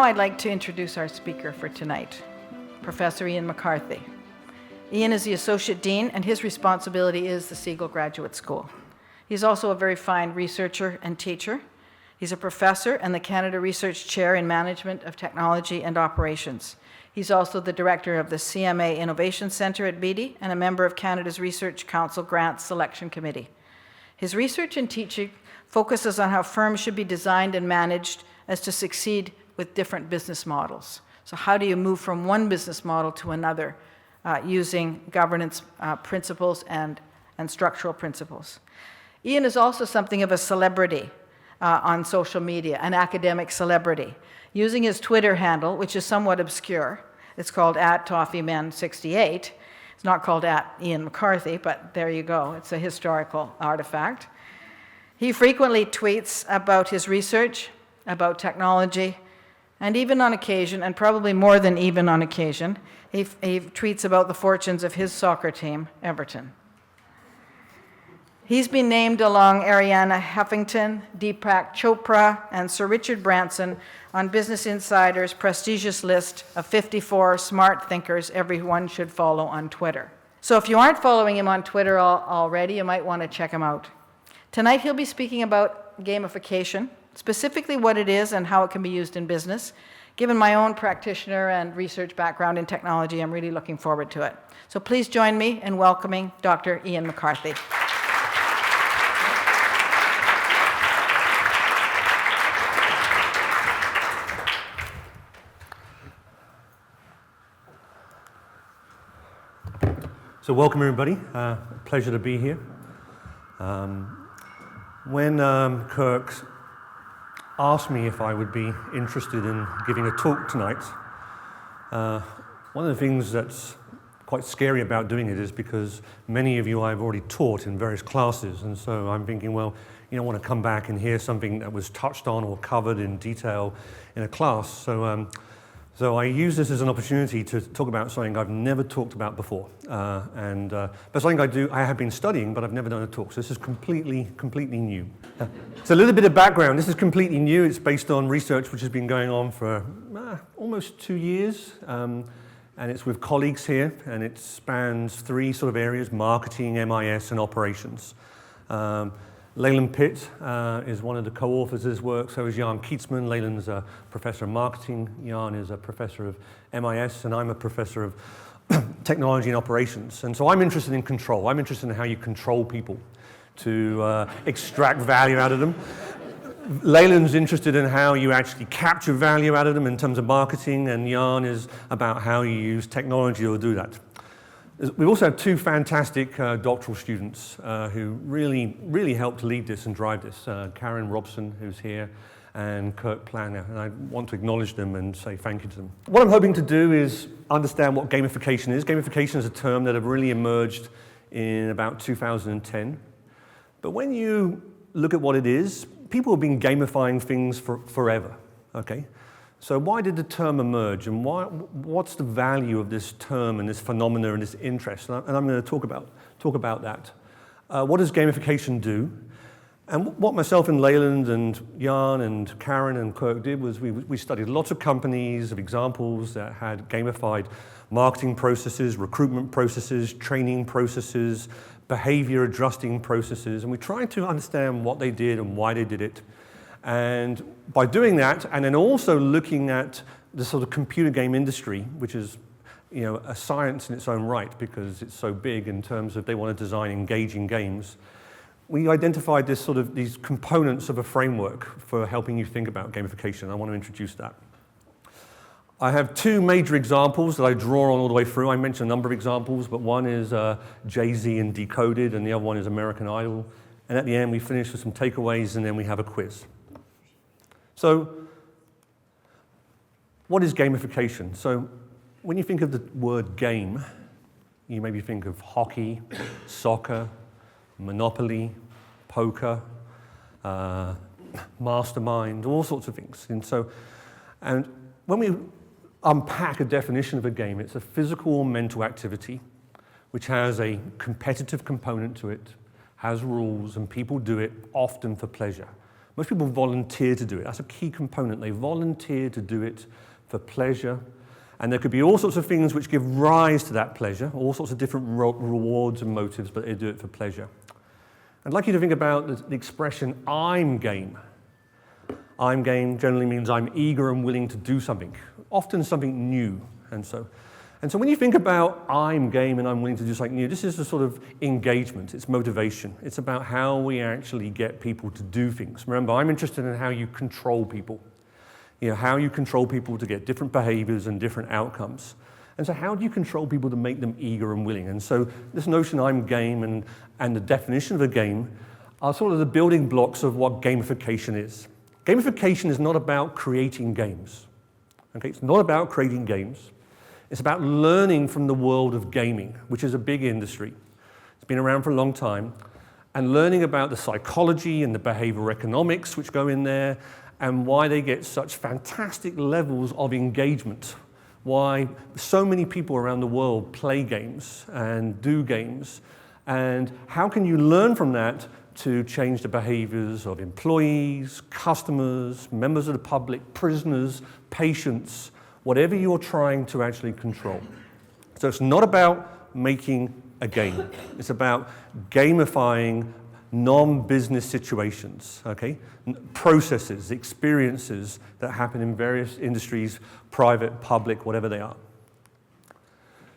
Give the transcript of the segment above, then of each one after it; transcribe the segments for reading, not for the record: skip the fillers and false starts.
now I'd like to introduce our speaker for tonight, Professor Ian McCarthy. Ian is the Associate Dean, and his responsibility is the Siegel Graduate School. He's also a very fine researcher and teacher. He's a professor and the Canada Research Chair in Management of Technology and Operations. He's also the director of the CMA Innovation Centre at Beatty and a member of Canada's Research Council Grants Selection Committee. His research and teaching focuses on how firms should be designed and managed as to succeed with different business models. So how do you move from one business model to another using governance principles and structural principles? Ian is also something of a celebrity on social media, an academic celebrity. Using his Twitter handle, which is somewhat obscure, it's called @ToffeeMan68. It's not called @Ian McCarthy, but there you go. It's a historical artifact. He frequently tweets about his research, about technology, and even on occasion, and probably more than even on occasion, he tweets about the fortunes of his soccer team, Everton. He's been named along Arianna Huffington, Deepak Chopra, and Sir Richard Branson on Business Insider's prestigious list of 54 smart thinkers everyone should follow on Twitter. So if you aren't following him on Twitter already, you might want to check him out. Tonight he'll be speaking about gamification, specifically what it is and how it can be used in business. Given my own practitioner and research background in technology, I'm really looking forward to it. So please join me in welcoming Dr. Ian McCarthy. So welcome everybody, pleasure to be here. When Kirk asked me if I would be interested in giving a talk tonight, one of the things that's quite scary about doing it is because many of you I've already taught in various classes, and so I'm thinking, well, you don't want to come back and hear something that was touched on or covered in detail in a class. So I use this as an opportunity to talk about something I've never talked about before, but something I have been studying, but I've never done a talk. So this is completely new. So a little bit of background. This is completely new. It's based on research which has been going on for almost 2 years, and it's with colleagues here, and it spans 3 sort of areas: marketing, MIS, and operations. Leyland Pitt is one of the co-authors of this work, so is Jan Kietzman. Leyland's a professor of marketing, Jan is a professor of MIS, and I'm a professor of technology and operations. And so I'm interested in control. I'm interested in how you control people to extract value out of them. Leyland's interested in how you actually capture value out of them in terms of marketing, and Jan is about how you use technology to do that. We also have 2 fantastic doctoral students who really helped lead this and drive this. Karen Robson, who's here, and Kirk Planner, and I want to acknowledge them and say thank you to them. What I'm hoping to do is understand what gamification is. Gamification is a term that have really emerged in about 2010. But when you look at what it is, people have been gamifying things forever, okay? So why did the term emerge, and what's the value of this term and this phenomena and this interest? And I'm going to talk about that. What does gamification do? And what myself and Leyland and Jan and Karen and Kirk did was we studied lots of companies of examples that had gamified marketing processes, recruitment processes, training processes, behavior adjusting processes, and we tried to understand what they did and why they did it. And by doing that, and then also looking at the sort of computer game industry, which is, you know, a science in its own right because it's so big in terms of they want to design engaging games, we identified these components of a framework for helping you think about gamification. I want to introduce that. I have 2 major examples that I draw on all the way through. I mentioned a number of examples, but one is Jay-Z and Decoded, and the other one is American Idol. And at the end, we finish with some takeaways, and then we have a quiz. So, what is gamification? So, when you think of the word game, you maybe think of hockey, soccer, Monopoly, poker, mastermind, all sorts of things. And when we unpack a definition of a game, it's a physical or mental activity which has a competitive component to it, has rules, and people do it often for pleasure. Most people volunteer to do it. That's a key component. They volunteer to do it for pleasure. And there could be all sorts of things which give rise to that pleasure, all sorts of different rewards and motives, but they do it for pleasure. I'd like you to think about the expression, I'm game. I'm game generally means I'm eager and willing to do something, often something new. And so when you think about I'm game and I'm willing to do something new, this is a sort of engagement, it's motivation. It's about how we actually get people to do things. Remember, I'm interested in how you control people. How you control people to get different behaviors and different outcomes. And so how do you control people to make them eager and willing? And so this notion I'm game and the definition of a game are sort of the building blocks of what gamification is. Gamification is not about creating games. Okay? It's not about creating games. It's about learning from the world of gaming, which is a big industry. It's been around for a long time. And learning about the psychology and the behavioral economics which go in there, and why they get such fantastic levels of engagement, why so many people around the world play games and do games, and how can you learn from that to change the behaviors of employees, customers, members of the public, prisoners, patients, whatever you're trying to actually control. So it's not about making a game. It's about gamifying non-business situations, okay? Processes, experiences that happen in various industries, private, public, whatever they are.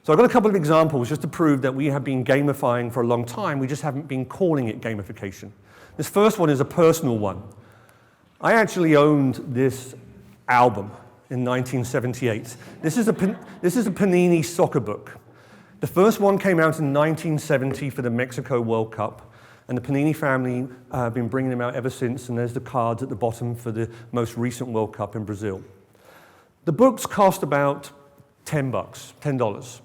So I've got a couple of examples just to prove that we have been gamifying for a long time, we just haven't been calling it gamification. This first one is a personal one. I actually owned this album in 1978. This is a Panini Soccer book. The first one came out in 1970 for the Mexico World Cup. And the Panini family have been bringing them out ever since, and there's the cards at the bottom for the most recent World Cup in Brazil. The books cost about $10.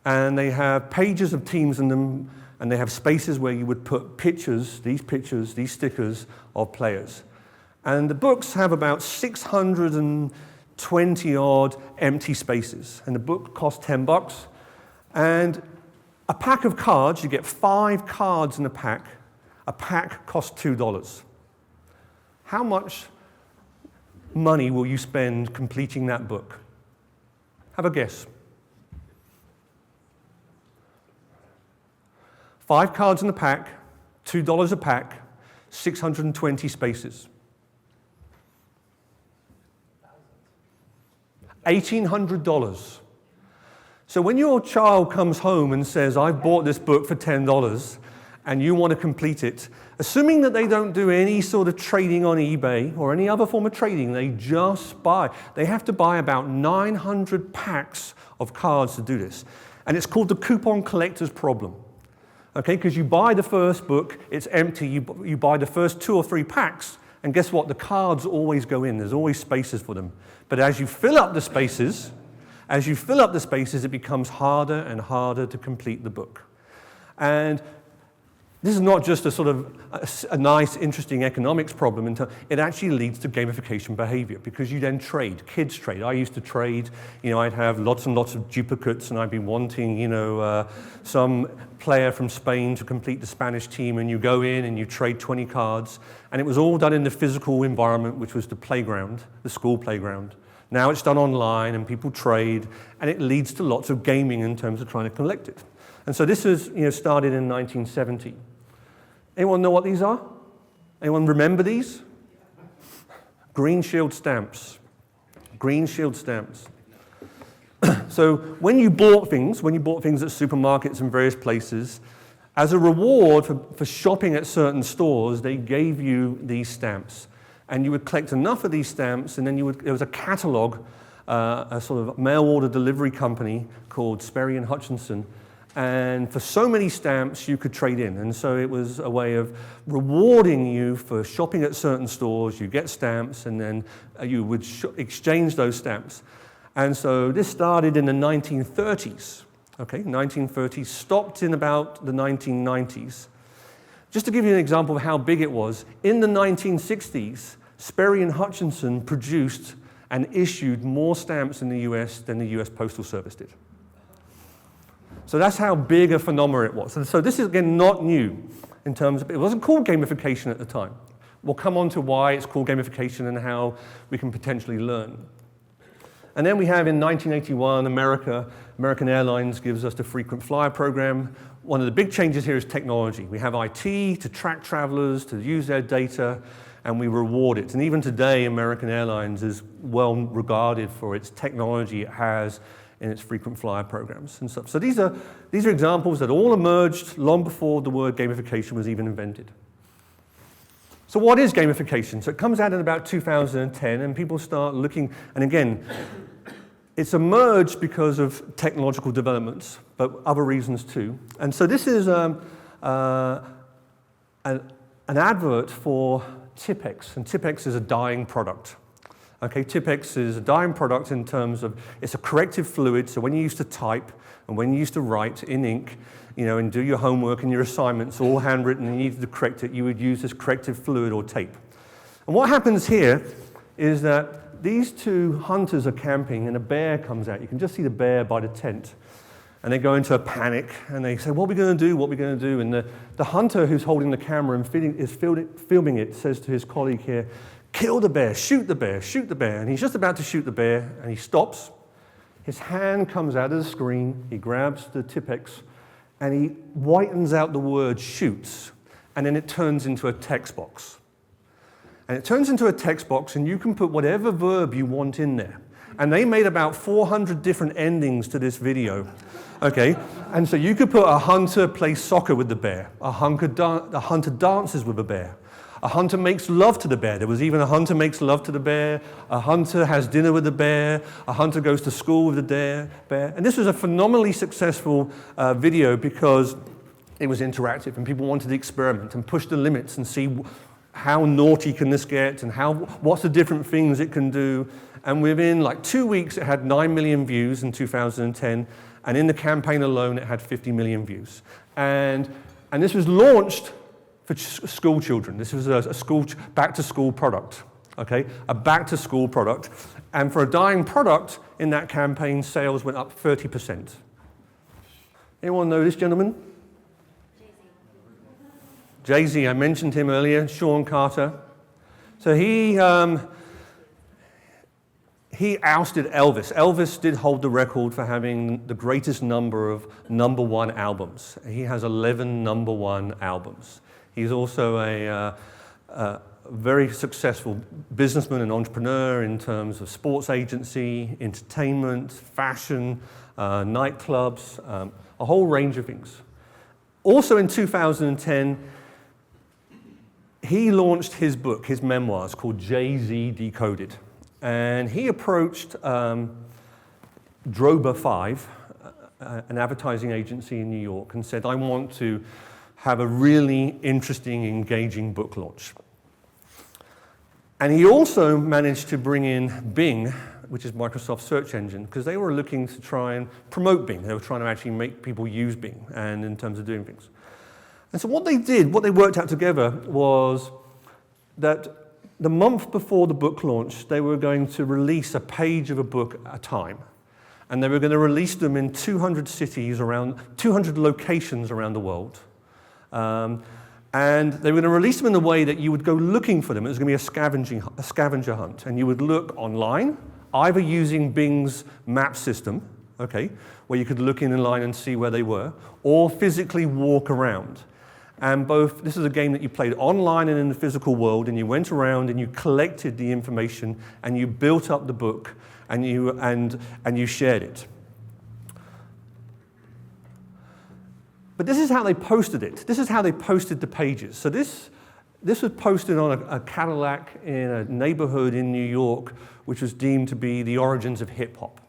And they have pages of teams in them, and they have spaces where you would put pictures, these stickers of players. And the books have about 620 odd empty spaces, and the book costs $10. And a pack of cards, you get 5 cards in a pack. A pack costs $2. How much money will you spend completing that book? Have a guess. 5 cards in a pack, $2 a pack, 620 spaces. $1,800. So when your child comes home and says, I've bought this book for $10 and you want to complete it, assuming that they don't do any sort of trading on eBay or any other form of trading, they just buy. They have to buy about 900 packs of cards to do this. And it's called the coupon collector's problem. Okay, because you buy the first book, it's empty, you buy the first 2 or 3 packs, and guess what? The cards always go in, there's always spaces for them. But as you fill up the spaces, it becomes harder and harder to complete the book. And this is not just a sort of a nice, interesting economics problem. It actually leads to gamification behavior because you then trade. Kids trade. I used to trade. I'd have lots and lots of duplicates, and I'd be wanting, some player from Spain to complete the Spanish team, and you go in and you trade 20 cards. And it was all done in the physical environment, which was the playground, the school playground. Now it's done online, and people trade, and it leads to lots of gaming in terms of trying to collect it. And so this is, started in 1970. Anyone know what these are? Anyone remember these? Green Shield stamps. Green Shield stamps. So when you bought things at supermarkets and various places, as a reward for shopping at certain stores, they gave you these stamps. And you would collect enough of these stamps, and then there was a catalog, a sort of mail order delivery company called Sperry and Hutchinson. And for so many stamps, you could trade in. And so it was a way of rewarding you for shopping at certain stores. You get stamps, and then you would exchange those stamps. And so this started in the 1930s. Okay, 1930s, stopped in about the 1990s. Just to give you an example of how big it was, in the 1960s, Sperry and Hutchinson produced and issued more stamps in the US than the US Postal Service did. So that's how big a phenomenon it was. And so this is, again, not new in terms of, it wasn't called gamification at the time. We'll come on to why it's called gamification and how we can potentially learn. And then we have in 1981, American Airlines gives us the frequent flyer program. One of the big changes here is technology. We have IT to track travelers, to use their data, and we reward it. And even today, American Airlines is well regarded for its technology it has in its frequent flyer programs and stuff. So these are examples that all emerged long before the word gamification was even invented. So what is gamification? So it comes out in about 2010, and people start looking, and again, it's emerged because of technological developments, but other reasons too. And so this is an advert for Tipp-Ex, and Tipp-Ex is a dyeing product. Okay, Tipp-Ex is a dyeing product in terms of it's a corrective fluid, so when you used to type and when you used to write in ink, and do your homework and your assignments, all handwritten, and you needed to correct it, you would use this corrective fluid or tape. And what happens here is that these two hunters are camping, and a bear comes out. You can just see the bear by the tent. And they go into a panic, and they say, what are we going to do? What are we going to do? And the hunter who's holding the camera and is filming it says to his colleague here, kill the bear, shoot the bear, shoot the bear. And he's just about to shoot the bear, and he stops. His hand comes out of the screen. He grabs the Tipp-Ex, and he whitens out the word shoots, and then it turns into a text box. And it turns into a text box, and you can put whatever verb you want in there. And they made about 400 different endings to this video. Okay, and so you could put a hunter plays soccer with the bear, a hunter dances with a bear, a hunter makes love to the bear. There was even a hunter makes love to the bear, a hunter has dinner with the bear, a hunter goes to school with the bear. And this was a phenomenally successful video because it was interactive and people wanted to experiment and push the limits and see how naughty can this get and what's the different things it can do. And within like 2 weeks, it had 9 million views in 2010. And in the campaign alone, it had 50 million views. And this was launched for school children. This was a back-to-school product, okay? A back-to-school product. And for a dying product, in that campaign, sales went up 30%. Anyone know this gentleman? Jay-Z, I mentioned him earlier, Sean Carter. So he ousted Elvis. Elvis did hold the record for having the greatest number of #1 albums. He has 11 #1 albums. He's also a very successful businessman and entrepreneur in terms of sports agency, entertainment, fashion, nightclubs, a whole range of things. Also in 2010, he launched his book, his memoirs, called Jay-Z Decoded. And he approached Droba 5, an advertising agency in New York, and said, I want to have a really interesting, engaging book launch. And he also managed to bring in Bing, which is Microsoft's search engine, because they were looking to try and promote Bing. They were trying to actually make people use Bing and in terms of doing things. And so what they did, what they worked out together was that the month before the book launch, they were going to release a page of a book at a time. And they were going to release them in 200 cities 200 locations around the world. And they were going to release them in a way that you would go looking for them. It was going to be a scavenger hunt. And you would look online, either using Bing's map system, okay, where you could look in line and see where they were, or physically walk around. And this is a game that you played online and in the physical world, and you went around and you collected the information and you built up the book and you shared it. But this is how they posted it. This is how they posted the pages. So this was posted on a Cadillac in a neighborhood in New York, which was deemed to be the origins of hip-hop.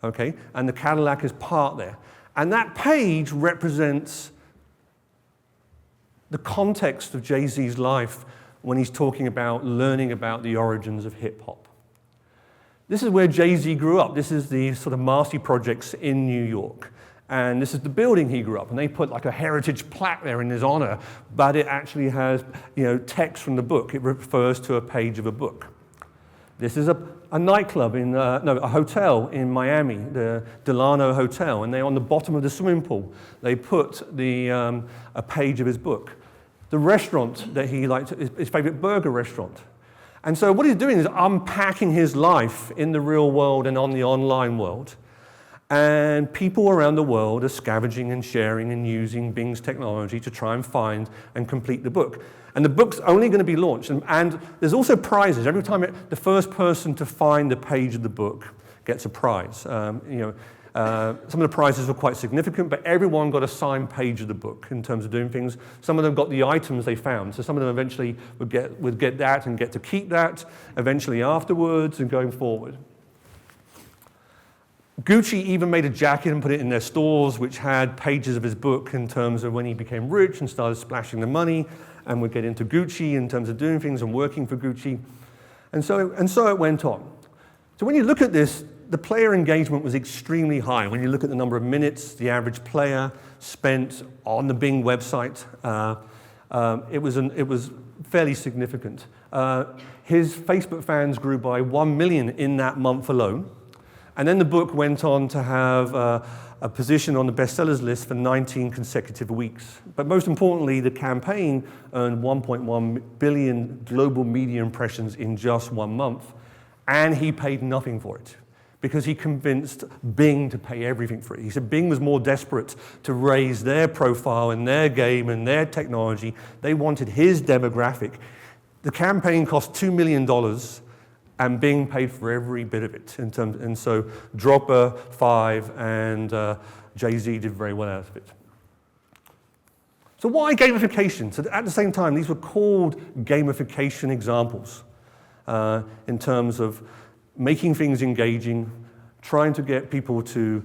Okay? And the Cadillac is part there. And that page represents the context of Jay-Z's life when he's talking about learning about the origins of hip-hop. This is where Jay-Z grew up. This is the sort of Marcy Projects in New York. And this is the building he grew up. And they put like a heritage plaque there in his honor, but it actually has, text from the book. It refers to a page of a book. This is a nightclub a hotel in Miami, the Delano Hotel. And on the bottom of the swimming pool, they put a page of his book. the restaurant that he liked, his favorite burger restaurant. And so what he's doing is unpacking his life in the real world and on the online world. And people around the world are scavenging and sharing and using Bing's technology to try and find and complete the book. And the book's only going to be launched. And there's also prizes. Every time the first person to find a page of the book gets a prize. Some of the prizes were quite significant, but everyone got a signed page of the book in terms of doing things. Some of them got the items they found. So some of them eventually would get that and get to keep that eventually afterwards and going forward. Gucci even made a jacket and put it in their stores, which had pages of his book in terms of when he became rich and started splashing the money and would get into Gucci in terms of doing things and working for Gucci. And so it went on. So when you look at this, the player engagement was extremely high. When you look at the number of minutes the average player spent on the Bing website, it was fairly significant. His Facebook fans grew by 1 million in that month alone. And then the book went on to have a position on the bestsellers list for 19 consecutive weeks. But most importantly, the campaign earned 1.1 billion global media impressions in just 1 month. And he paid nothing for it, because he convinced Bing to pay everything for it. He said Bing was more desperate to raise their profile and their game and their technology. They wanted his demographic. The campaign cost $2 million, and Bing paid for every bit of it. And so Dropper, Five, and Jay-Z did very well out of it. So why gamification? So at the same time, these were called gamification examples in terms of making things engaging, trying to get people to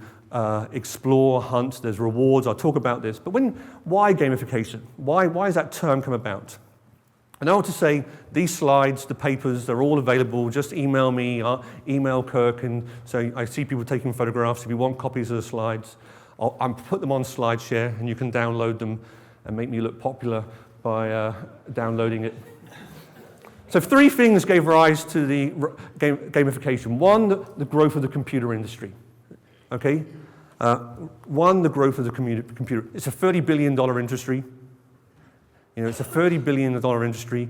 explore, hunt. There's rewards. I'll talk about this. But why gamification? Why has that term come about? And I want to say these slides, the papers, they're all available. Just email me, email Kirk, and so I see people taking photographs. If you want copies of the slides, I'll put them on SlideShare, and you can download them and make me look popular by downloading it. So 3 things gave rise to the gamification. 1, the growth of the computer industry. Okay? 1, the growth of the computer. It's a $30 billion industry. It's a $30 billion industry.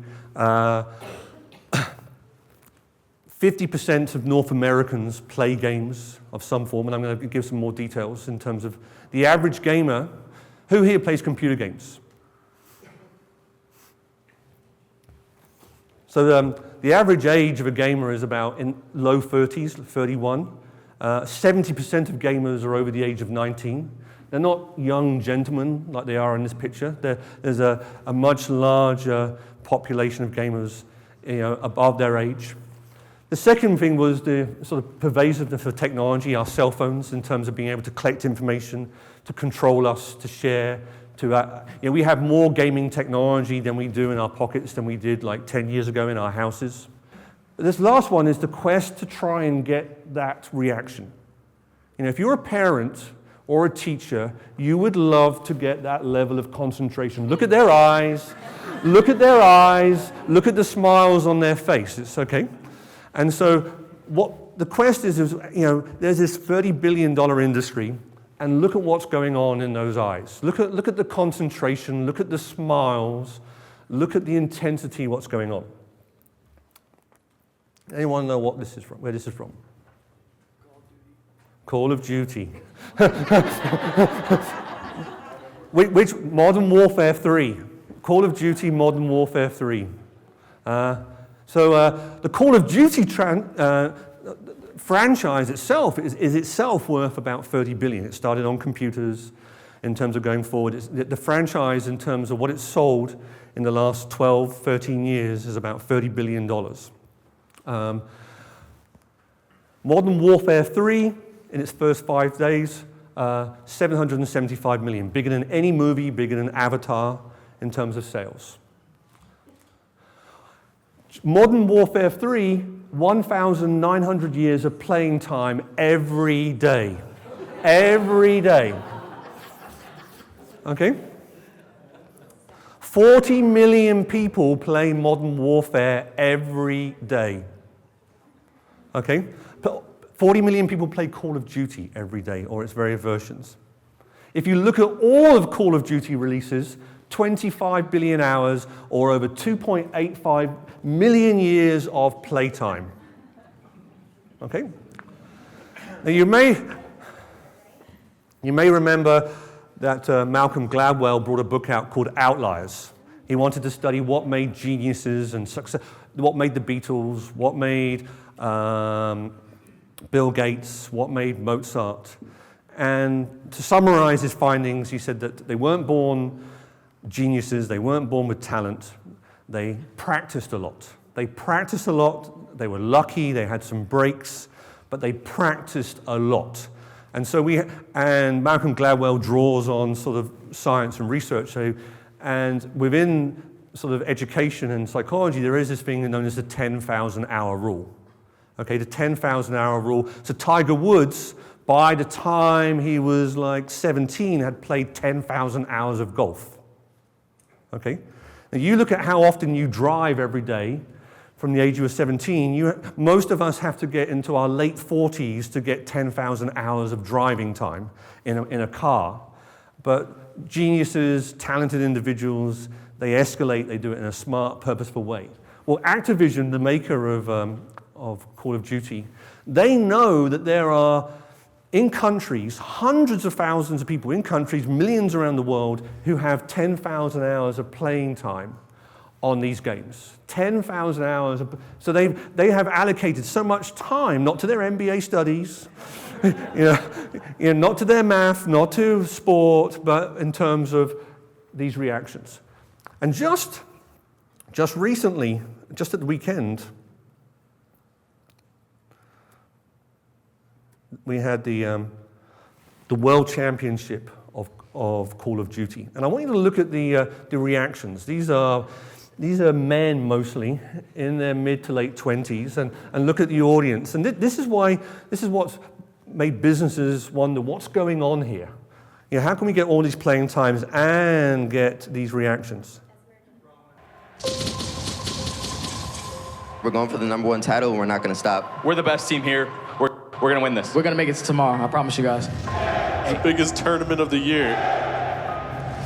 50% of North Americans play games of some form, and I'm going to give some more details in terms of the average gamer. Who here plays computer games? So the average age of a gamer is about in low 30s, 31. 70% of gamers are over the age of 19. They're not young gentlemen like they are in this picture. There's a much larger population of gamers above their age. The second thing was the sort of pervasiveness of technology, our cell phones, in terms of being able to collect information, to control us, to share. We have more gaming technology than we do in our pockets than we did like 10 years ago in our houses. But this last one is the quest to try and get that reaction. If you're a parent or a teacher, you would love to get that level of concentration. Look at their eyes, look at their eyes, look at the smiles on their faces, okay? And so what the quest is there's this $30 billion industry, and look at what's going on in those eyes. Look at the concentration, look at the smiles, look at the intensity, what's going on. Anyone know what this is from? Where this is from? Call of Duty. Which Modern Warfare 3. Call of Duty Modern Warfare 3. The Call of Duty franchise itself is itself worth about $30 billion. It started on computers in terms of going forward. The franchise in terms of what it's sold in the last 12, 13 years is about $30 billion. Modern Warfare 3, in its first 5 days, 775 million, bigger than any movie, bigger than Avatar in terms of sales. Modern Warfare 3, 1,900 years of playing time every day. Every day. Okay? 40 million people play Modern Warfare every day. Okay? 40 million people play Call of Duty every day, or its various versions. If you look at all of Call of Duty releases, 25 billion hours, or over 2.85 million years of playtime. Okay? Now you may remember that Malcolm Gladwell brought a book out called Outliers. He wanted to study what made geniuses and success, what made the Beatles, what made Bill Gates, what made Mozart. And to summarize his findings, he said that they weren't born geniuses, they weren't born with talent, they practiced a lot. They practiced a lot, they were lucky, they had some breaks, but they practiced a lot. And Malcolm Gladwell draws on sort of science and research. And within sort of education and psychology, there is this thing known as the 10,000-hour rule. Okay, the 10,000-hour rule. So Tiger Woods, by the time he was like 17, had played 10,000 hours of golf. Okay? Now you look at how often you drive every day. From the age of 17, most of us have to get into our late 40s to get 10,000 hours of driving time in a car. But geniuses, talented individuals, they escalate, they do it in a smart, purposeful way. Well, Activision, the maker of Call of Duty, they know that there are, in countries, hundreds of thousands of people in countries, millions around the world, who have 10,000 hours of playing time on these games. 10,000 hours. So they have allocated so much time, not to their MBA studies, not to their math, not to sport, but in terms of these reactions. And just recently, just at the weekend, we had the World Championship of Call of Duty. And I want you to look at the reactions. These are men mostly in their mid to late 20s, and look at the audience. And this is what's made businesses wonder what's going on here. How can we get all these playing times and get these reactions? We're going for the #1 title, and we're not going to stop. We're the best team here. We're going to win this. We're going to make it to tomorrow, I promise you guys. The biggest tournament of the year.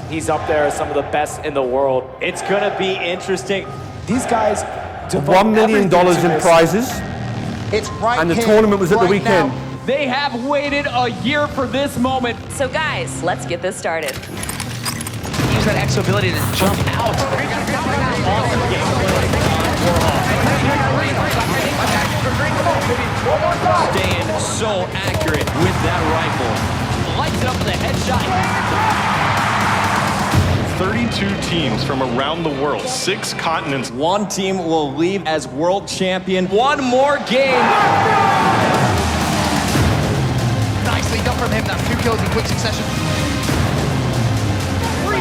He's up there as some of the best in the world. It's going to be interesting. These guys $1 million in prizes. It's right and the here, tournament was at the right weekend. now. They have waited a year for this moment. So guys, let's get this started. Use that X ability to jump out. Awesome gameplay. Staying so accurate with that rifle. Lights it up with a headshot. 32 teams from around the world, 6 continents. One team will leave as world champion. One more game. Nicely done from him. That's 2 kills in quick succession.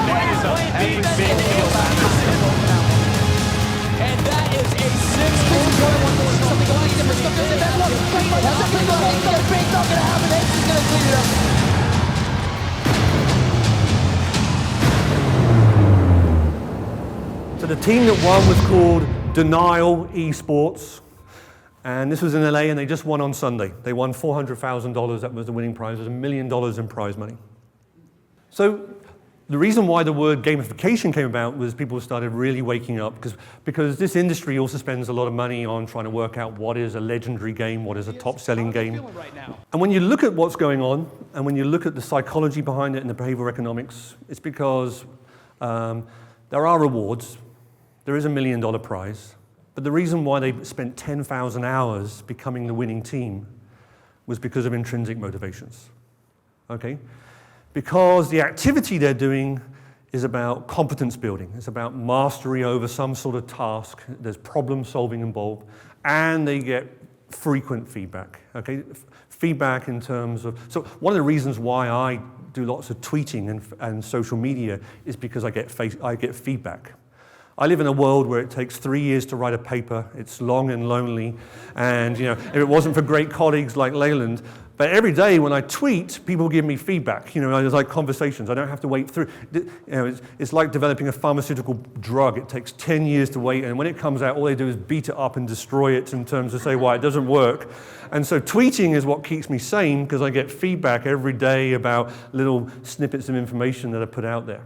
That is a big deal. And that is a 6. Something a lot different. Stuff in that one. Has a big one. He's got a big not gonna happen. Ace is gonna clean it up. So the team that won was called Denial Esports, and this was in LA, and they just won on Sunday. They won $400,000. That was the winning prize. It was $1 million in prize money. So the reason why the word gamification came about was people started really waking up, because this industry also spends a lot of money on trying to work out what is a legendary game, what is a top-selling game. And when you look at what's going on, and when you look at the psychology behind it and the behavioral economics, it's because there are rewards. There is $1 million prize. But the reason why they spent 10,000 hours becoming the winning team was because of intrinsic motivations. Okay? Because the activity they're doing is about competence building. It's about mastery over some sort of task. There's problem solving involved, and they get frequent feedback. Okay? Feedback in terms of, so one of the reasons why I do lots of tweeting and social media is because I get feedback. I live in a world where it takes 3 years to write a paper. It's long and lonely, and if it wasn't for great colleagues like Leyland, but every day when I tweet, people give me feedback. There's like conversations. I don't have to wait through. It's like developing a pharmaceutical drug. It takes 10 years to wait, and when it comes out, all they do is beat it up and destroy it in terms of say why it doesn't work. And so tweeting is what keeps me sane, because I get feedback every day about little snippets of information that are put out there.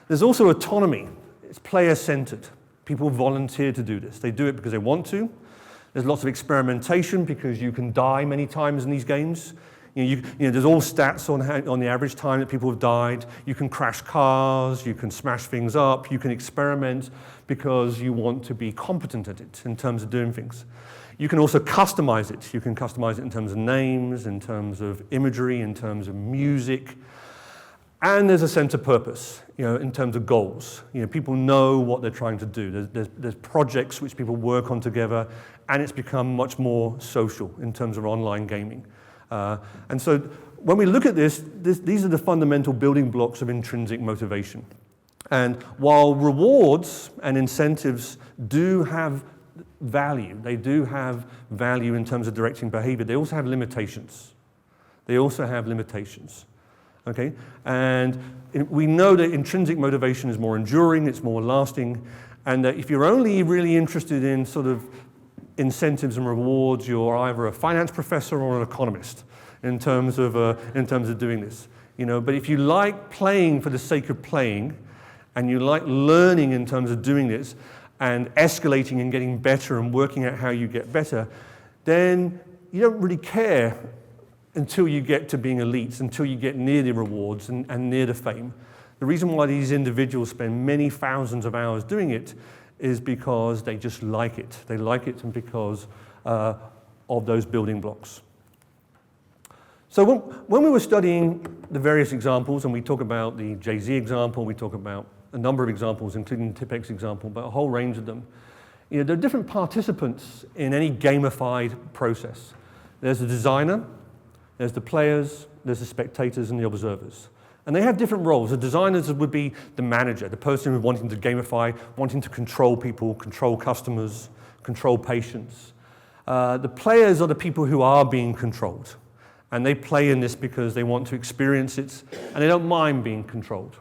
There's also autonomy. It's player-centered. People volunteer to do this. They do it because they want to. There's lots of experimentation because you can die many times in these games. There's all stats on the average time that people have died. You can crash cars, you can smash things up, you can experiment because you want to be competent at it in terms of doing things. You can also customize it. You can customize it in terms of names, in terms of imagery, in terms of music. And there's a sense of purpose, in terms of goals. People know what they're trying to do. There's projects which people work on together, and it's become much more social in terms of online gaming. And so when we look at these are the fundamental building blocks of intrinsic motivation. And while rewards and incentives do have value, they do have value in terms of directing behavior, they also have limitations. Okay? And we know that intrinsic motivation is more enduring, it's more lasting, and that if you're only really interested in sort of incentives and rewards, you're either a finance professor or an economist in terms of doing this. But if you like playing for the sake of playing, and you like learning in terms of doing this, and escalating and getting better and working out how you get better, then you don't really care until you get to being elites, until you get near the rewards and near the fame. The reason why these individuals spend many thousands of hours doing it is because they just like it. They like it because of those building blocks. So when we were studying the various examples, and we talk about the Jay-Z example, we talk about a number of examples, including the Tipp-Ex example, but a whole range of them, there are different participants in any gamified process. There's the designer, there's the players, there's the spectators, and the observers. And they have different roles. The designers would be the manager, the person who's wanting to gamify, wanting to control people, control customers, control patients. The players are the people who are being controlled. And they play in this because they want to experience it, and they don't mind being controlled.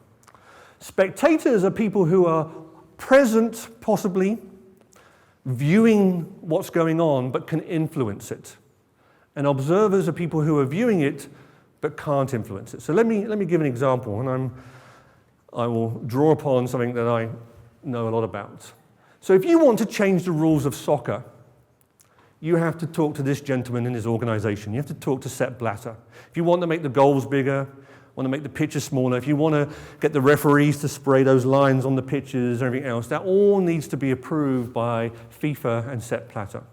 Spectators are people who are present, possibly, viewing what's going on, but can influence it. And observers are people who are viewing it, but can't influence it. So let me give an example, and I will draw upon something that I know a lot about. So if you want to change the rules of soccer, you have to talk to this gentleman in his organization. You have to talk to Sepp Blatter. If you want to make the goals bigger, want to make the pitches smaller, if you want to get the referees to spray those lines on the pitches and everything else, that all needs to be approved by FIFA and Sepp Blatter.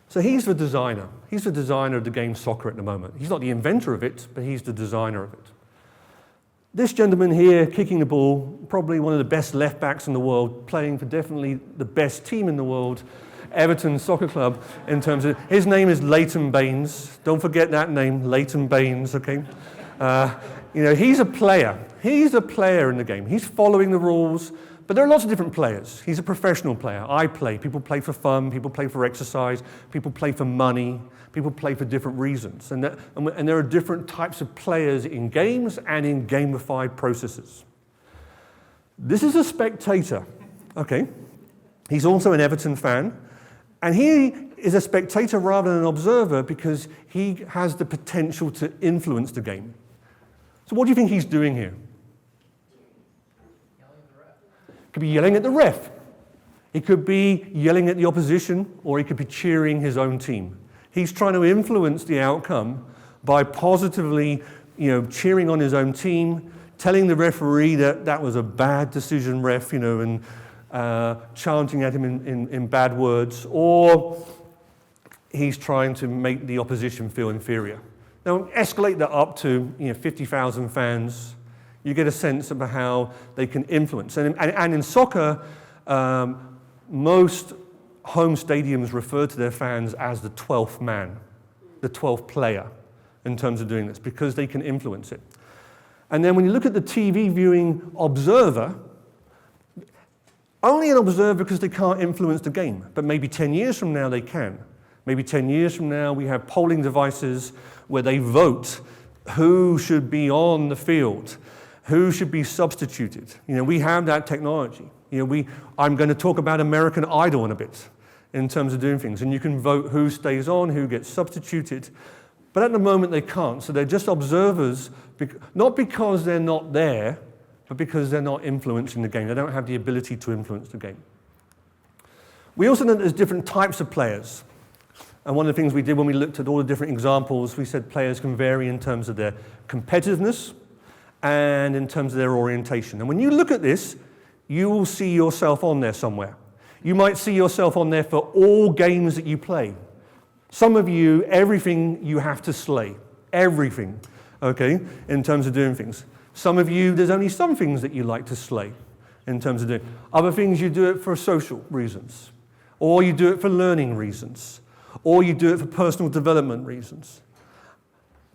So he's the designer. He's the designer of the game soccer at the moment. He's not the inventor of it, but he's the designer of it. This gentleman here, kicking the ball, probably one of the best left backs in the world, playing for definitely the best team in the world, Everton Soccer Club, in terms of, his name is Leighton Baines. Don't forget that name, Leighton Baines, okay? He's a player. He's a player in the game. He's following the rules, but there are lots of different players. He's a professional player. I play. People play for fun. People play for exercise. People play for money. People play for different reasons. And there are different types of players in games and in gamified processes. This is a spectator, okay? He's also an Everton fan. And he is a spectator rather than an observer because he has the potential to influence the game. So what do you think he's doing here? Could be yelling at the ref. He could be yelling at the opposition, or he could be cheering his own team. He's trying to influence the outcome by positively, cheering on his own team, telling the referee that that was a bad decision, ref, and chanting at him in bad words, or he's trying to make the opposition feel inferior. Now, escalate that up to 50,000 fans. You get a sense of how they can influence. And in soccer, most home stadiums refer to their fans as the 12th man, the 12th player, in terms of doing this, because they can influence it. And then when you look at the TV viewing observer, only an observer because they can't influence the game, but maybe 10 years from now they can. Maybe 10 years from now we have polling devices where they vote who should be on the field, who should be substituted. We have that technology. I'm going to talk about American Idol in a bit in terms of doing things, and you can vote who stays on, who gets substituted. But at the moment they can't, so they're just observers, not because they're not there, but because they're not influencing the game. They don't have the ability to influence the game. We also know that there's different types of players. And one of the things we did when we looked at all the different examples, we said players can vary in terms of their competitiveness and in terms of their orientation. And when you look at this, you will see yourself on there somewhere. You might see yourself on there for all games that you play. Some of you, everything you have to slay. Everything, okay, in terms of doing things. Some of you, there's only some things that you like to slay in terms of doing. Other things, you do it for social reasons. Or you do it for learning reasons. Or you do it for personal development reasons.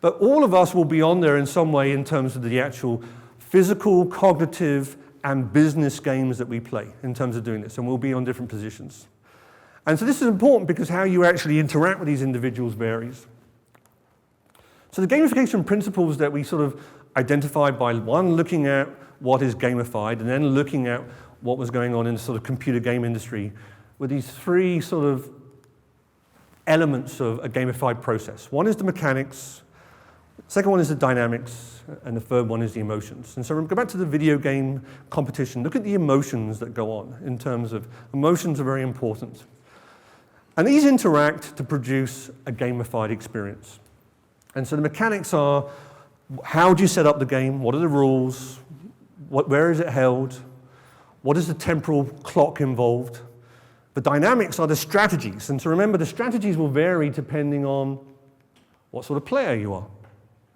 But all of us will be on there in some way in terms of the actual physical, cognitive, and business games that we play in terms of doing this, and we'll be on different positions. And so this is important because how you actually interact with these individuals varies. So the gamification principles that we sort of identified by one, looking at what is gamified, and then looking at what was going on in the sort of computer game industry, were these three sort of elements of a gamified process. One is the mechanics, second one is the dynamics, and the third one is the emotions. And so go back to the video game competition. Look at the emotions that go on in terms of emotions are very important. And these interact to produce a gamified experience. And so the mechanics are, how do you set up the game? What are the rules? Where is it held? What is the temporal clock involved? The dynamics are the strategies. And so remember, the strategies will vary depending on what sort of player you are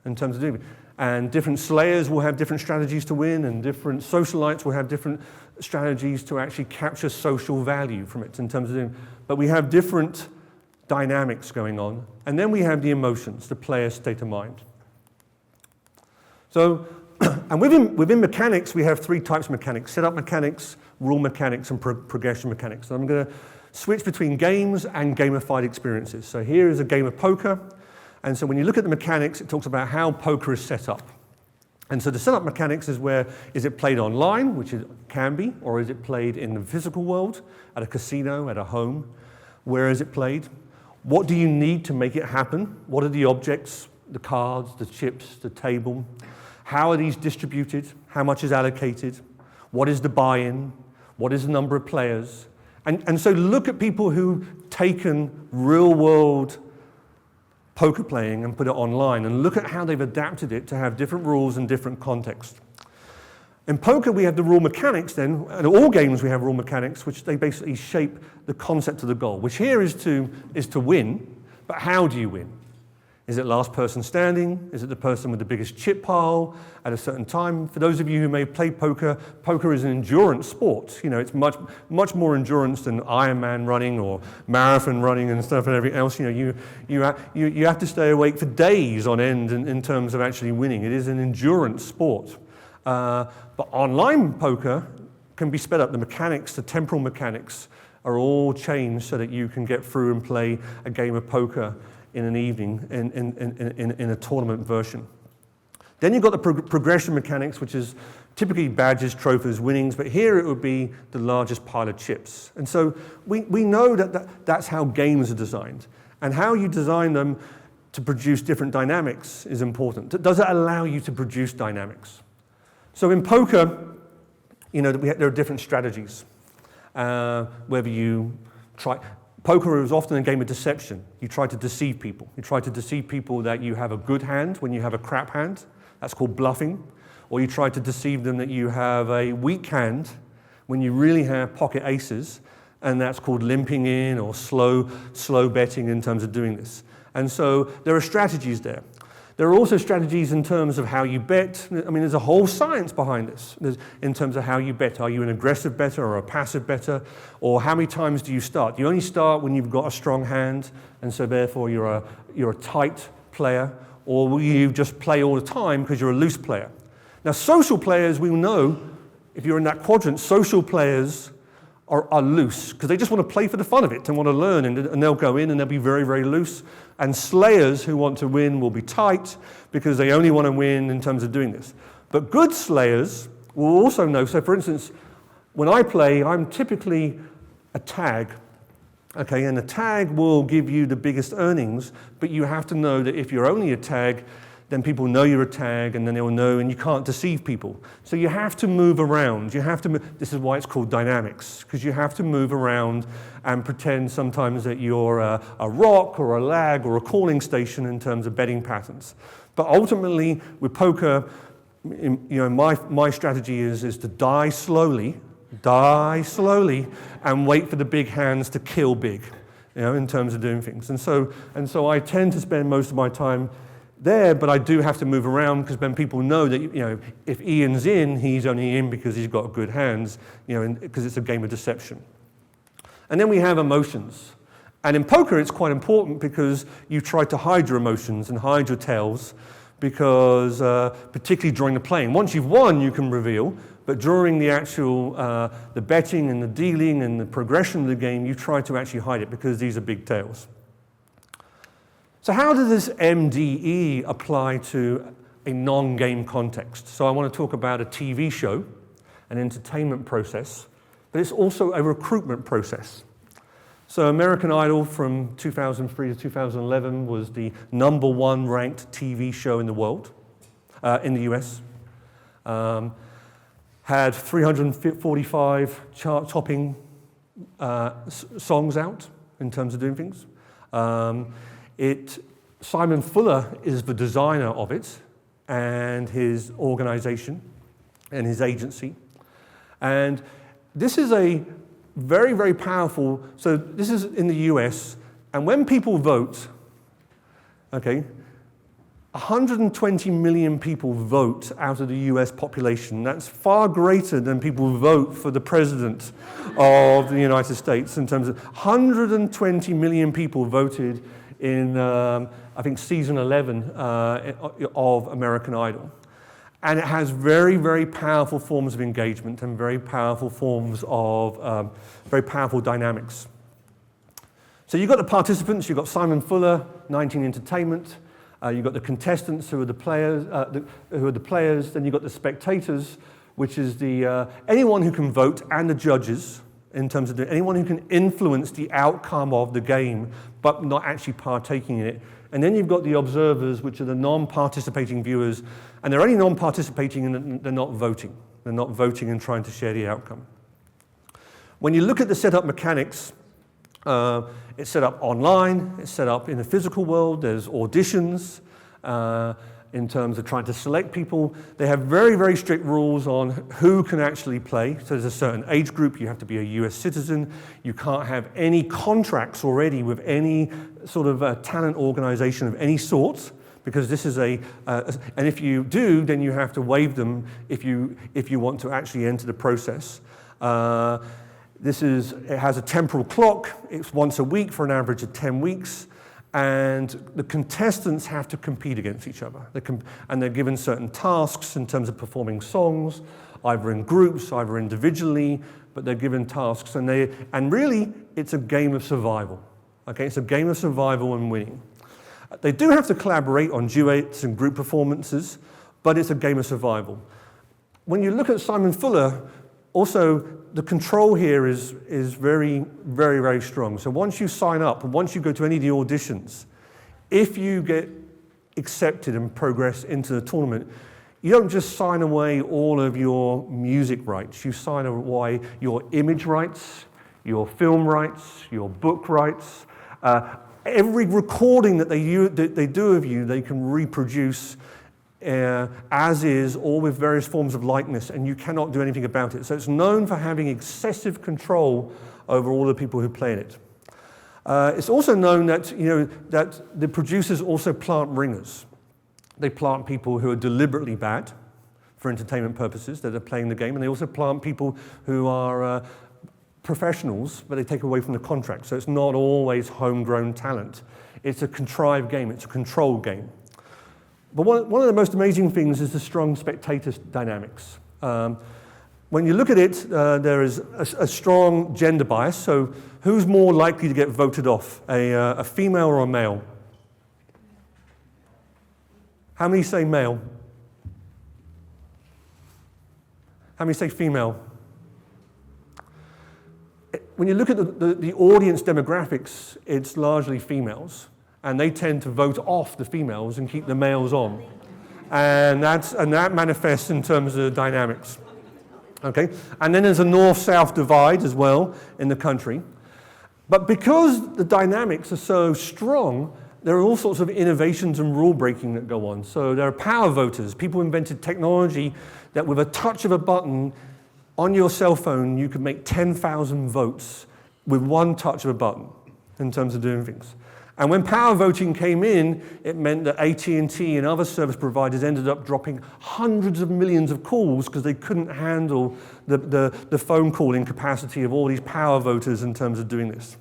in terms of doing it. And different slayers will have different strategies to win, and different socialites will have different strategies to actually capture social value from it in terms of doing. But we have different dynamics going on. And then we have the emotions, the player's state of mind. So, and within mechanics, we have three types of mechanics: setup mechanics, rule mechanics, and progression mechanics. And I'm going to switch between games and gamified experiences. So here is a game of poker. And so when you look at the mechanics, it talks about how poker is set up. And so the setup mechanics is where, is it played online, which it can be, or is it played in the physical world, at a casino, at a home? Where is it played? What do you need to make it happen? What are the objects, the cards, the chips, the table? How are these distributed? How much is allocated? What is the buy-in? What is the number of players? And so look at people who've taken real-world poker playing and put it online, and look at how they've adapted it to have different rules and different contexts. In poker, we have the rule mechanics then, and all games we have rule mechanics, which they basically shape the concept of the goal, which here is to win, but how do you win? Is it last person standing? Is it the person with the biggest chip pile at a certain time? For those of you who may play poker, poker is an endurance sport. You know, it's much more endurance than Ironman running or marathon running and stuff and everything else. You know, you have to stay awake for days on end in terms of actually winning. It is an endurance sport. But online poker can be sped up. The mechanics, the temporal mechanics, are all changed so that you can get through and play a game of poker in an evening in a tournament version. Then you've got the progression mechanics, which is typically badges, trophies, winnings, but here it would be the largest pile of chips. And so we know that's how games are designed. And how you design them to produce different dynamics is important. Does it allow you to produce dynamics? So in poker, you know, there are different strategies. Whether you try... Poker is often a game of deception. You try to deceive people. You try to deceive people that you have a good hand when you have a crap hand. That's called bluffing. Or you try to deceive them that you have a weak hand when you really have pocket aces, and that's called limping in or slow betting in terms of doing this. And so there are strategies there. There are also strategies in terms of how you bet. I mean, there's a whole science behind this in terms of how you bet. Are you an aggressive bettor or a passive bettor? Or how many times do you start? You only start when you've got a strong hand, and so therefore you're a tight player, or will you just play all the time because you're a loose player? Now, social players, we know, if you're in that quadrant, social players are loose because they just want to play for the fun of it and want to learn, and they'll go in and they'll be very, very loose. And slayers who want to win will be tight because they only want to win in terms of doing this. But good slayers will also know. So for instance, when I play, I'm typically a tag. Okay, and a tag will give you the biggest earnings, but you have to know that if you're only a tag, then people know you're a tag, and then they'll know, and you can't deceive people. So you have to move around. You have to. This is why it's called dynamics, because you have to move around and pretend sometimes that you're a rock or a lag or a calling station in terms of betting patterns. But ultimately, with poker, my strategy is to die slowly, and wait for the big hands to kill big, in terms of doing things. And so I tend to spend most of my time there, but I do have to move around because then people know that if Ian's in, he's only in because he's got good hands, because it's a game of deception. And then we have emotions. And in poker, it's quite important because you try to hide your emotions and hide your tails, because particularly during the playing. Once you've won, you can reveal, but during the actual the betting and the dealing and the progression of the game, you try to actually hide it because these are big tails. So how does this MDE apply to a non-game context? So I want to talk about a TV show, an entertainment process, but it's also a recruitment process. So American Idol from 2003 to 2011 was the #1 ranked TV show in the world, in the US. Had 345 chart-topping songs out in terms of doing things. Simon Fuller is the designer of it, and his organization and his agency. And this is a very, very powerful, so this is in the US, and when people vote, 120 million people vote out of the US population. That's far greater than people vote for the president of the United States in terms of 120 million people voted in, I think, season 11 of American Idol. And it has very, very powerful forms of engagement and very powerful forms of, very powerful dynamics. So you've got the participants, you've got Simon Fuller, 19 Entertainment, you've got the contestants who are the players, then you've got the spectators, which is anyone who can vote, and the judges, in terms of anyone who can influence the outcome of the game, but not actually partaking in it. And then you've got the observers, which are the non-participating viewers, and they're only non-participating and they're not voting. They're not voting and trying to share the outcome. When you look at the setup mechanics, it's set up online, it's set up in the physical world, there's auditions, in terms of trying to select people. They have very, very strict rules on who can actually play. So there's a certain age group, you have to be a US citizen, you can't have any contracts already with any sort of talent organization of any sort, because this is and if you do, then you have to waive them if you want to actually enter the process. It has a temporal clock, it's once a week for an average of 10 weeks. And the contestants have to compete against each other. And they're given certain tasks in terms of performing songs, either in groups, either individually, but they're given tasks. And really, it's a game of survival. Okay, it's a game of survival and winning. They do have to collaborate on duets and group performances, but it's a game of survival. When you look at Simon Fuller, also, the control here is very, very, very strong. So once you sign up, and once you go to any of the auditions, if you get accepted and progress into the tournament, you don't just sign away all of your music rights. You sign away your image rights, your film rights, your book rights. Every recording that they do of you, they can reproduce as is, or with various forms of likeness, and you cannot do anything about it. So it's known for having excessive control over all the people who play in it. It's also known that that the producers also plant ringers. They plant people who are deliberately bad for entertainment purposes, that are playing the game, and they also plant people who are professionals, but they take away from the contract. So it's not always homegrown talent. It's a contrived game. It's a controlled game. But one of the most amazing things is the strong spectator dynamics. When you look at it, there is a strong gender bias. So who's more likely to get voted off, a female or a male? How many say male? How many say female? When you look at the audience demographics, it's largely females. and they tend to vote off the females and keep the males on. And that manifests in terms of dynamics. Okay? And then there's a north-south divide as well in the country. But because the dynamics are so strong, there are all sorts of innovations and rule breaking that go on. So there are power voters. People invented technology that with a touch of a button on your cell phone, you could make 10,000 votes with one touch of a button in terms of doing things. And when power voting came in, it meant that AT&T and other service providers ended up dropping hundreds of millions of calls because they couldn't handle the phone calling capacity of all these power voters in terms of doing this.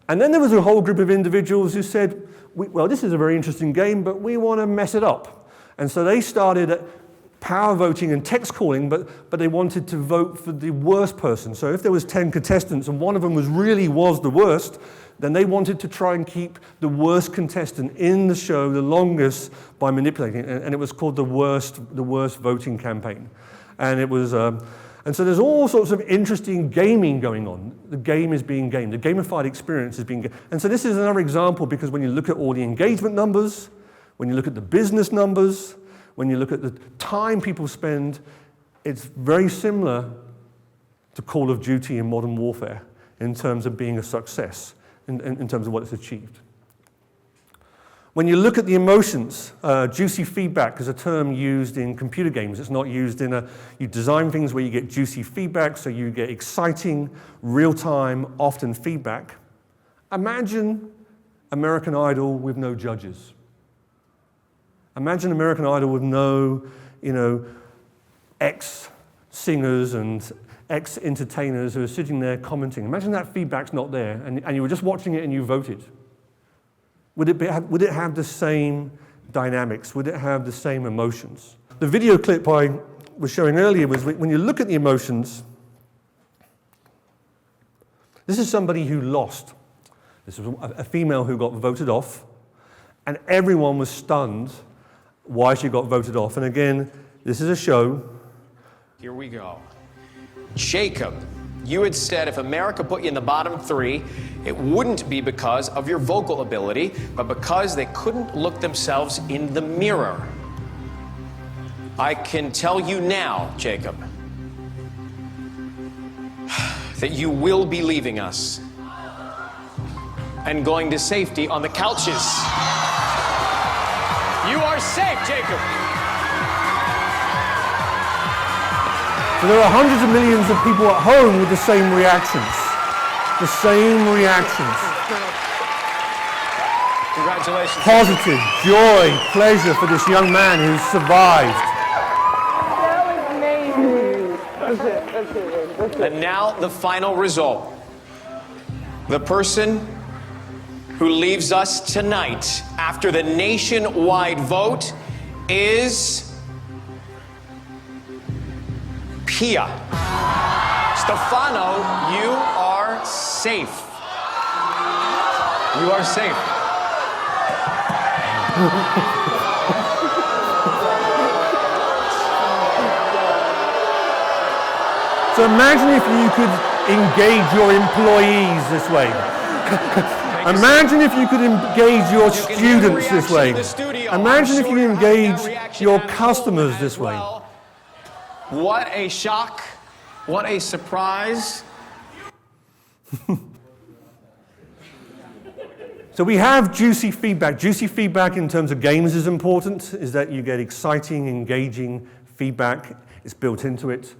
And then there was a whole group of individuals who said, well, this is a very interesting game, but we want to mess it up. And so they started power voting and text calling, but they wanted to vote for the worst person. So if there was 10 contestants and one of them was the worst, then they wanted to try and keep the worst contestant in the show the longest by manipulating it. And it was called the worst voting campaign. And it was, and so there's all sorts of interesting gaming going on. The game is being gamed. The gamified experience is being gamed. And so this is another example because when you look at all the engagement numbers, when you look at the business numbers, when you look at the time people spend, it's very similar to Call of Duty and Modern Warfare in terms of being a success, in terms of what it's achieved. When you look at the emotions, juicy feedback is a term used in computer games. It's not used you design things where you get juicy feedback, so you get exciting, real-time, often feedback. Imagine American Idol with no judges. Imagine American Idol with no, ex-singers and ex-entertainers who are sitting there commenting. Imagine that feedback's not there, and you were just watching it and you voted. Would it have the same dynamics? Would it have the same emotions? The video clip I was showing earlier was when you look at the emotions, this is somebody who lost. This was a female who got voted off, and everyone was stunned why she got voted off. And again, this is a show. Here we go. Jacob, you had said if America put you in the bottom 3, it wouldn't be because of your vocal ability, but because they couldn't look themselves in the mirror. I can tell you now, Jacob, that you will be leaving us and going to safety on the couches. You are safe, Jacob. So there are hundreds of millions of people at home with the same reactions. The same reactions. Congratulations. Positive, joy, pleasure for this young man who's survived. And now the final result. The person who leaves us tonight after the nationwide vote is Pia. Stefano, you are safe. You are safe. So imagine if you could engage your employees this way. Imagine if you could engage your students this way. Imagine if you engage your customers this way. What a shock. What a surprise. So we have juicy feedback. Juicy feedback in terms of games is important, is that you get exciting, engaging feedback. It's built into it.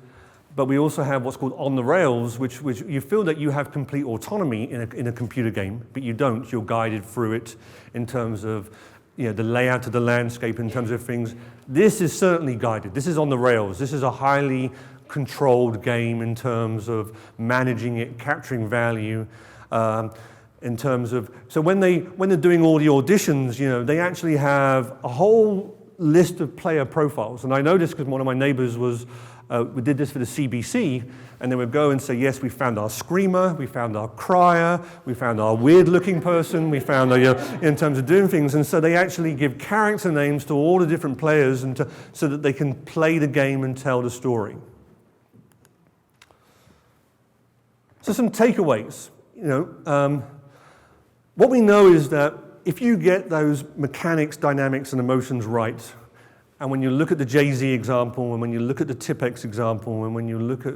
But we also have what's called on the rails, which you feel that you have complete autonomy in a computer game, but you don't. You're guided through it in terms of the layout of the landscape, in terms of things. This is certainly guided. This is on the rails. This is a highly controlled game in terms of managing it, capturing value, in terms of, so when they're doing all the auditions, they actually have a whole list of player profiles. And I know this because one of my neighbors we did this for the CBC, and they would go and say, yes, we found our screamer, we found our crier, we found our weird-looking person, we found in terms of doing things. And so they actually give character names to all the different players so that they can play the game and tell the story. So some takeaways. What we know is that if you get those mechanics, dynamics, and emotions right, and when you look at the Jay-Z example, and when you look at the Tipp-Ex example, and when you look at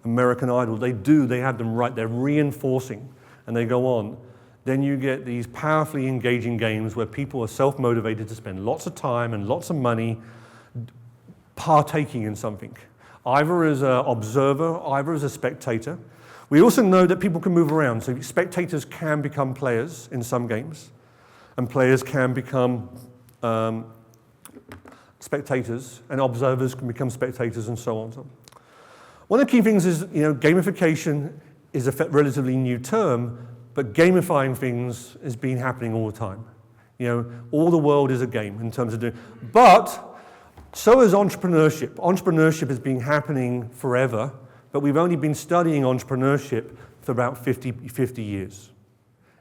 American Idol, they have them right, they're reinforcing, and they go on, then you get these powerfully engaging games where people are self-motivated to spend lots of time and lots of money partaking in something, either as an observer, either as a spectator. We also know that people can move around, so spectators can become players in some games, and players can become spectators, and observers can become spectators, and so on. One of the key things is, gamification is a relatively new term, but gamifying things has been happening all the time. All the world is a game in terms of doing. But so is entrepreneurship. Entrepreneurship has been happening forever, but we've only been studying entrepreneurship for about 50 years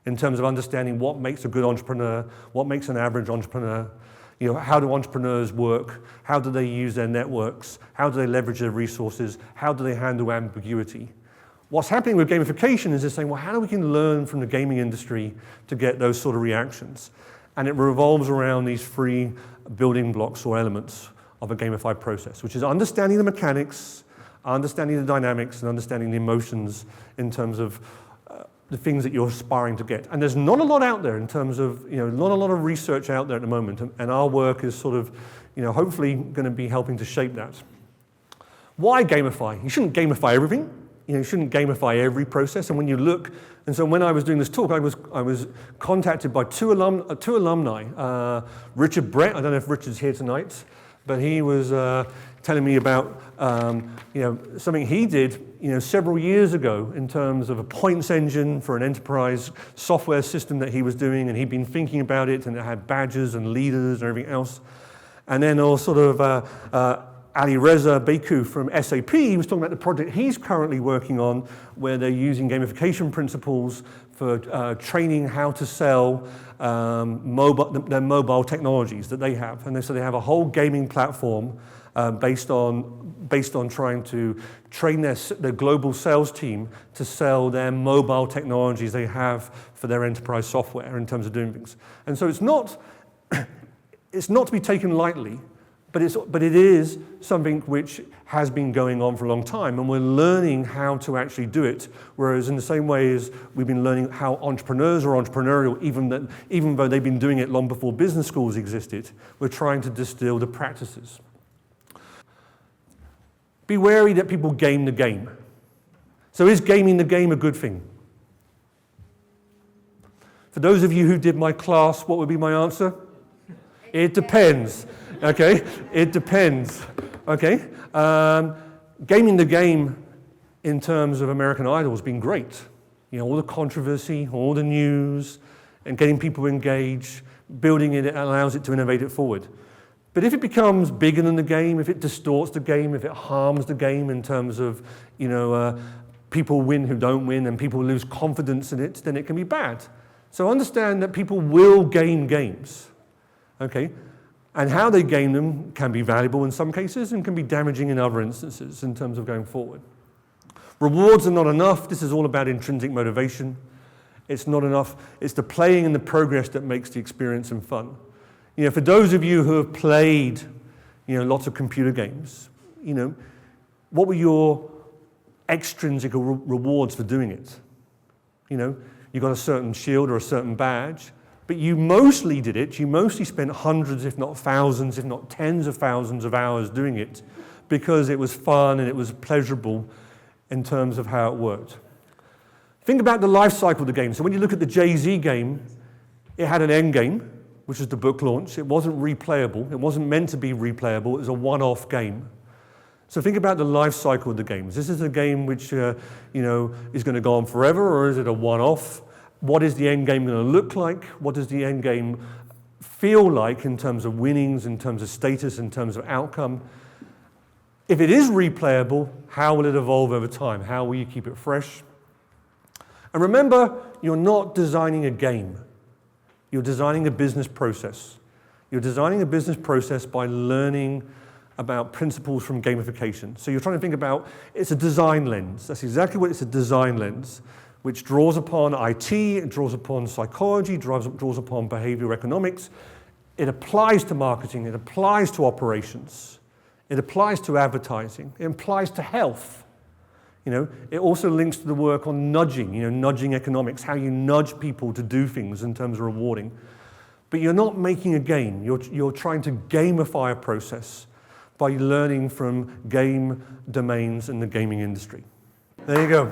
in terms of understanding what makes a good entrepreneur, what makes an average entrepreneur, how do entrepreneurs work, how do they use their networks, how do they leverage their resources, how do they handle ambiguity. What's happening with gamification is they're saying, well, how do we can learn from the gaming industry to get those sort of reactions? And it revolves around these 3 building blocks or elements of a gamified process, which is understanding the mechanics, understanding the dynamics, and understanding the emotions in terms of the things that you're aspiring to get. And there's not a lot out there in terms of, not a lot of research out there at the moment, and our work is sort of, hopefully going to be helping to shape that. Why gamify? You shouldn't gamify everything. You shouldn't gamify every process. And when you look, and so when I was doing this talk, I was contacted by two alumni. Richard Brett, I don't know if Richard's here tonight, but he was telling me about something he did several years ago in terms of a points engine for an enterprise software system that he was doing, and he'd been thinking about it, and it had badges and leaders and everything else. And then Ali Reza Beku from SAP, he was talking about the project he's currently working on where they're using gamification principles for training how to sell their mobile technologies that they have. And so they have a whole gaming platform based on trying to train their global sales team to sell their mobile technologies they have for their enterprise software in terms of doing things. And so it's not to be taken lightly, but it is something which has been going on for a long time, and we're learning how to actually do it. Whereas in the same way as we've been learning how entrepreneurs are entrepreneurial, even though they've been doing it long before business schools existed, we're trying to distill the practices. Be wary that people game the game. So is gaming the game a good thing? For those of you who did my class, what would be my answer? It depends. Okay, it depends. Okay, gaming the game in terms of American Idol has been great. All the controversy, all the news, and getting people engaged, building it allows it to innovate it forward. But if it becomes bigger than the game, if it distorts the game, if it harms the game in terms of, people win who don't win and people lose confidence in it, then it can be bad. So understand that people will game games. Okay. And how they game them can be valuable in some cases and can be damaging in other instances in terms of going forward. Rewards are not enough. This is all about intrinsic motivation. It's not enough. It's the playing and the progress that makes the experience and fun. For those of you who have played, lots of computer games, what were your extrinsic rewards for doing it? You got a certain shield or a certain badge. But you mostly did it, you mostly spent hundreds, if not thousands, if not tens of thousands of hours doing it because it was fun and it was pleasurable in terms of how it worked. Think about the life cycle of the game. So when you look at the Jay-Z game, it had an end game, which is the book launch. It wasn't replayable. It wasn't meant to be replayable. It was a one-off game. So think about the life cycle of the games. This is a game which is going to go on forever, or is it a one-off? What is the end game going to look like? What does the end game feel like in terms of winnings, in terms of status, in terms of outcome? If it is replayable, how will it evolve over time? How will you keep it fresh? And remember, you're not designing a game. You're designing a business process. You're designing a business process by learning about principles from gamification. So you're trying to think about, it's a design lens. That's exactly what it's a design lens. which draws upon IT, it draws upon psychology, draws upon behavioral economics. It applies to marketing, it applies to operations, it applies to advertising, it applies to health. It also links to the work on nudging, nudging economics, how you nudge people to do things in terms of rewarding. But you're not making a game, you're trying to gamify a process by learning from game domains in the gaming industry. There you go.